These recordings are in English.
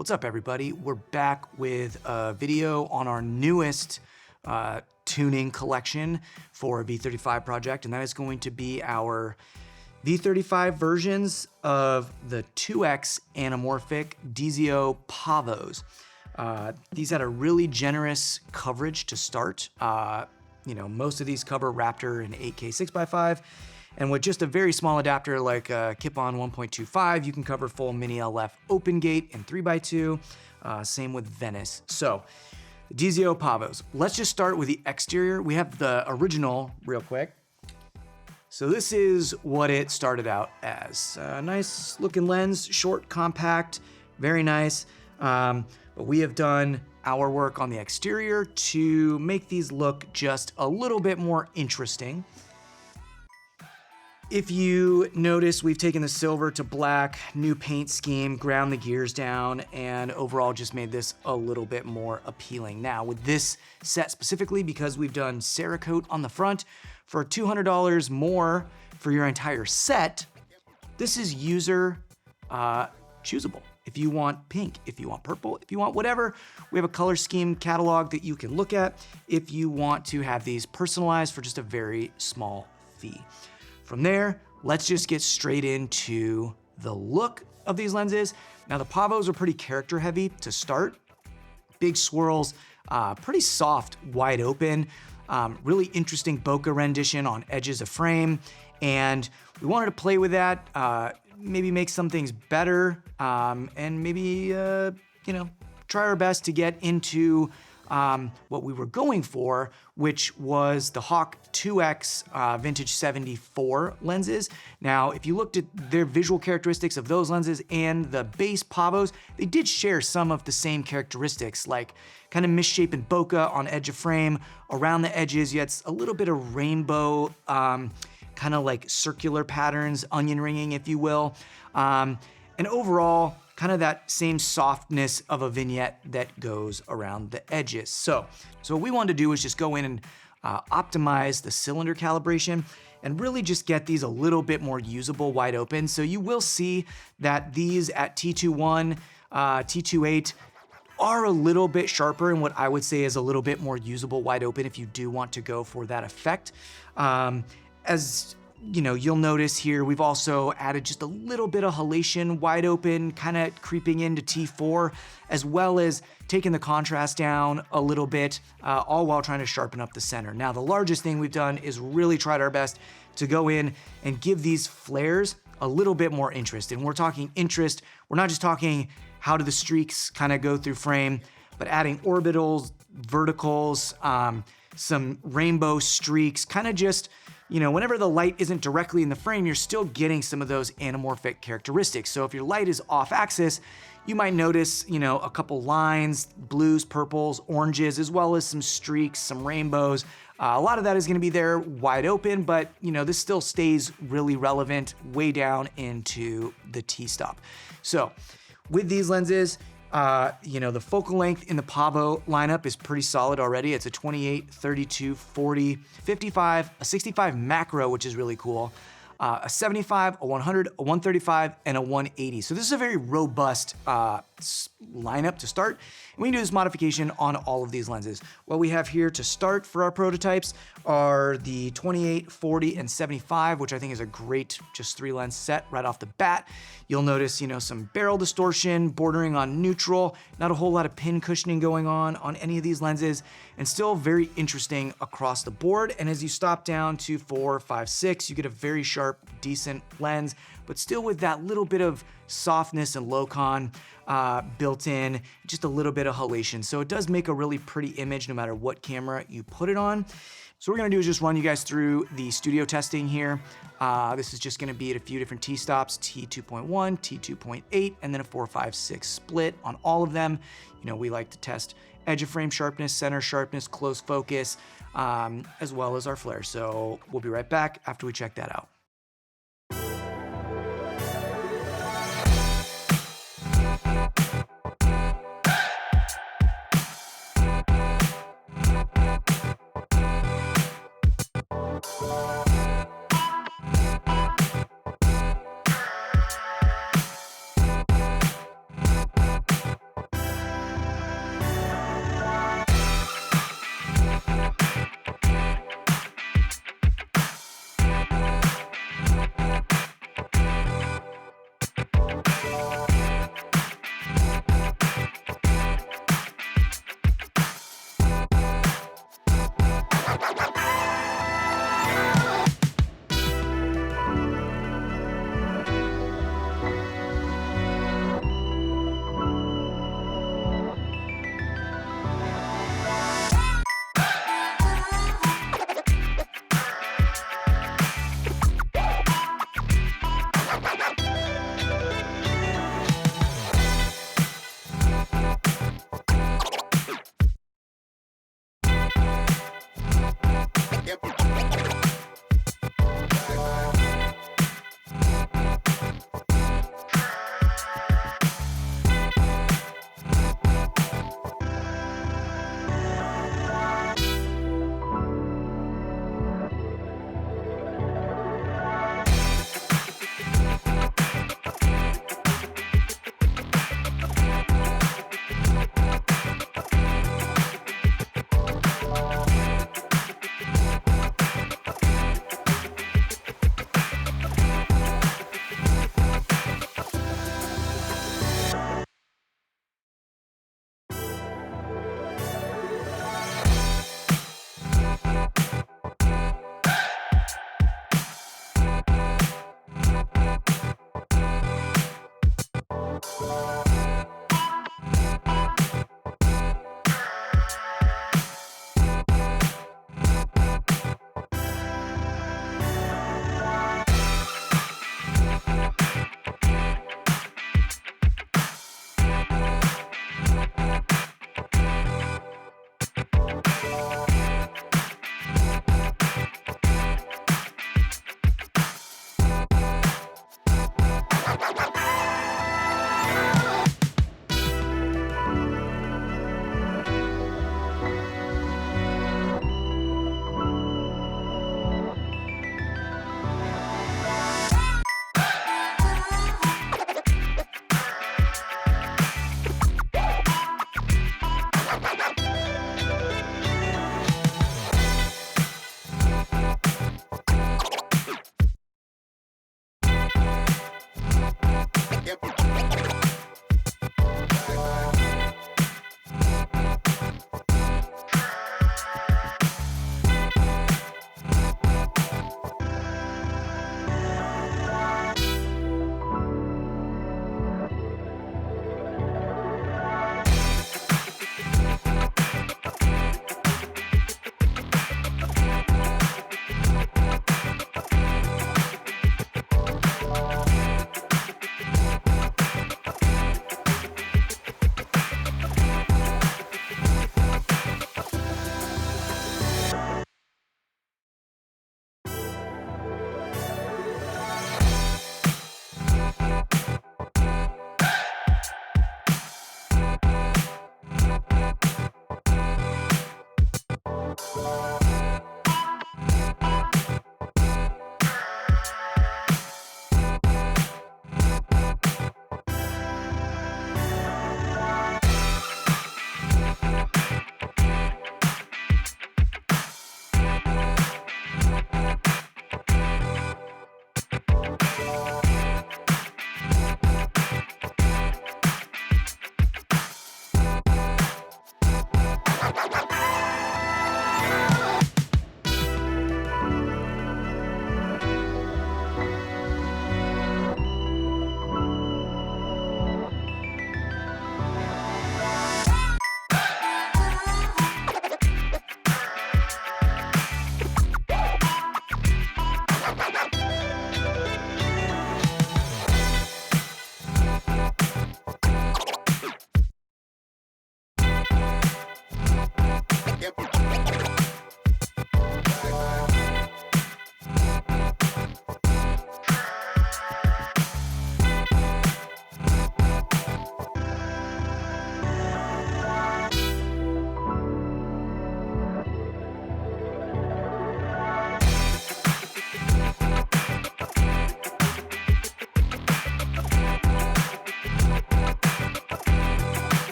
What's up, everybody? We're back with a video on our newest tuning collection for V35 Project, and that is going to be our V35 versions of the 2X Anamorphic DZO Pavos. These had a really generous coverage to start. Most of these cover Raptor and 8K 6x5, and with just a very small adapter like a Kip-On 1.25, you can cover full mini LF open gate in 3x2, same with Venice. So, the DZO Pavos. Let's just start with the exterior. We have the original real quick. So this is what it started out as. A nice looking lens, short, compact, very nice. But we have done our work on the exterior to make these look just a little bit more interesting. If you notice, we've taken the silver to black, new paint scheme, ground the gears down, and overall just made this a little bit more appealing. Now, with this set specifically, because we've done Cerakote on the front, for $200 more for your entire set, this is user choosable. If you want pink, if you want purple, if you want whatever, we have a color scheme catalog that you can look at if you want to have these personalized for just a very small fee. From there, let's just get straight into the look of these lenses. Now, the Pavos are pretty character heavy to start. Big swirls, pretty soft, wide open, really interesting bokeh rendition on edges of frame. And we wanted to play with that, maybe make some things better, and maybe, try our best to get into what we were going for, which was the Hawk 2X Vintage 74 lenses. Now, if you looked at their visual characteristics of those lenses and the base Pavos, they did share some of the same characteristics, like kind of misshapen bokeh on edge of frame. Around the edges, you had a little bit of rainbow, kind of like circular patterns, onion ringing, if you will. And overall, kind of that same softness of a vignette that goes around the edges. So what we wanted to do is just go in and optimize the cylinder calibration and really just get these a little bit more usable wide open. So you will see that these at T21, T28 are a little bit sharper and what I would say is a little bit more usable wide open if you do want to go for that effect. As you'll notice here, we've also added just a little bit of halation wide open, kind of creeping into T4, as well as taking the contrast down a little bit, all while trying to sharpen up the center. Now, the largest thing we've done is really tried our best to go in and give these flares a little bit more interest. And we're talking interest, we're not just talking how do the streaks kind of go through frame, but adding orbitals, verticals, some rainbow streaks, kind of just, whenever the light isn't directly in the frame, you're still getting some of those anamorphic characteristics. So if your light is off axis, you might notice, a couple lines, blues, purples, oranges, as well as some streaks, some rainbows. A lot of that is gonna be there wide open, but this still stays really relevant way down into the T-stop. So with these lenses, the focal length in the Pavo lineup is pretty solid already. It's a 28, 32, 40, 55, a 65 macro, which is really cool, a 75, a 100, a 135, and a 180. So this is a very robust lineup to start. And we can do this modification on all of these lenses. What we have here to start for our prototypes are the 28, 40, and 75, which I think is a great just 3-lens set right off the bat. You'll notice, some barrel distortion bordering on neutral, not a whole lot of pin cushioning going on any of these lenses, and still very interesting across the board. And as you stop down to 4, 5, 6, you get a very sharp, decent lens, but still with that little bit of softness and low-con built in, just a little bit of halation. So it does make a really pretty image no matter what camera you put it on. So what we're gonna do is just run you guys through the studio testing here. This is just gonna be at a few different T-stops, T2.1, T2.8, and then a 4.56 split on all of them. We like to test edge of frame sharpness, center sharpness, close focus, as well as our flare. So we'll be right back after we check that out.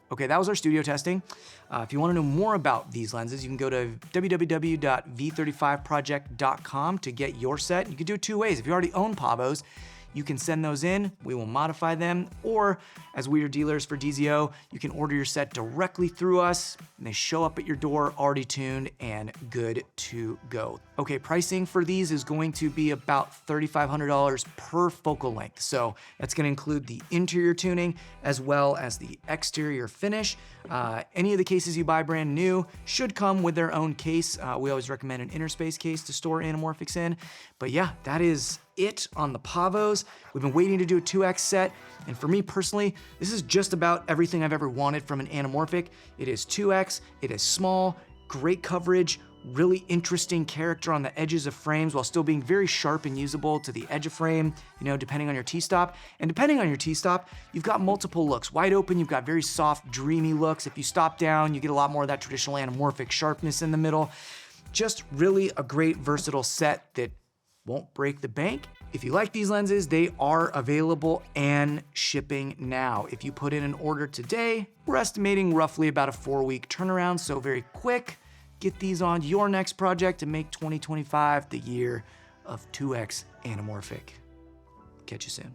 Okay, that was our studio testing. If you want to know more about these lenses, you can go to www.V35project.com to get your set. You can do it two ways. If you already own Pavos, you can send those in, we will modify them, or as we are dealers for DZO, you can order your set directly through us, and they show up at your door already tuned and good to go. Okay, pricing for these is going to be about $3,500 per focal length. So that's gonna include the interior tuning as well as the exterior finish. Any of the cases you buy brand new should come with their own case. We always recommend an interspace case to store Anamorphics in. But yeah, that is it on the Pavos. We've been waiting to do a 2X set, and for me personally, this is just about everything I've ever wanted from an Anamorphic. It is 2X, it is small, great coverage, really interesting character on the edges of frames while still being very sharp and usable to the edge of frame, you know, depending on your T-stop. And depending on your T-stop, you've got multiple looks. Wide open, you've got very soft, dreamy looks. If you stop down, you get a lot more of that traditional Anamorphic sharpness in the middle. Just really a great versatile set that won't break the bank. If you like these lenses, they are available and shipping now. If you put in an order today, we're estimating roughly about a 4-week turnaround, so very quick. Get these on your next project to make 2025 the year of 2X Anamorphic. Catch you soon.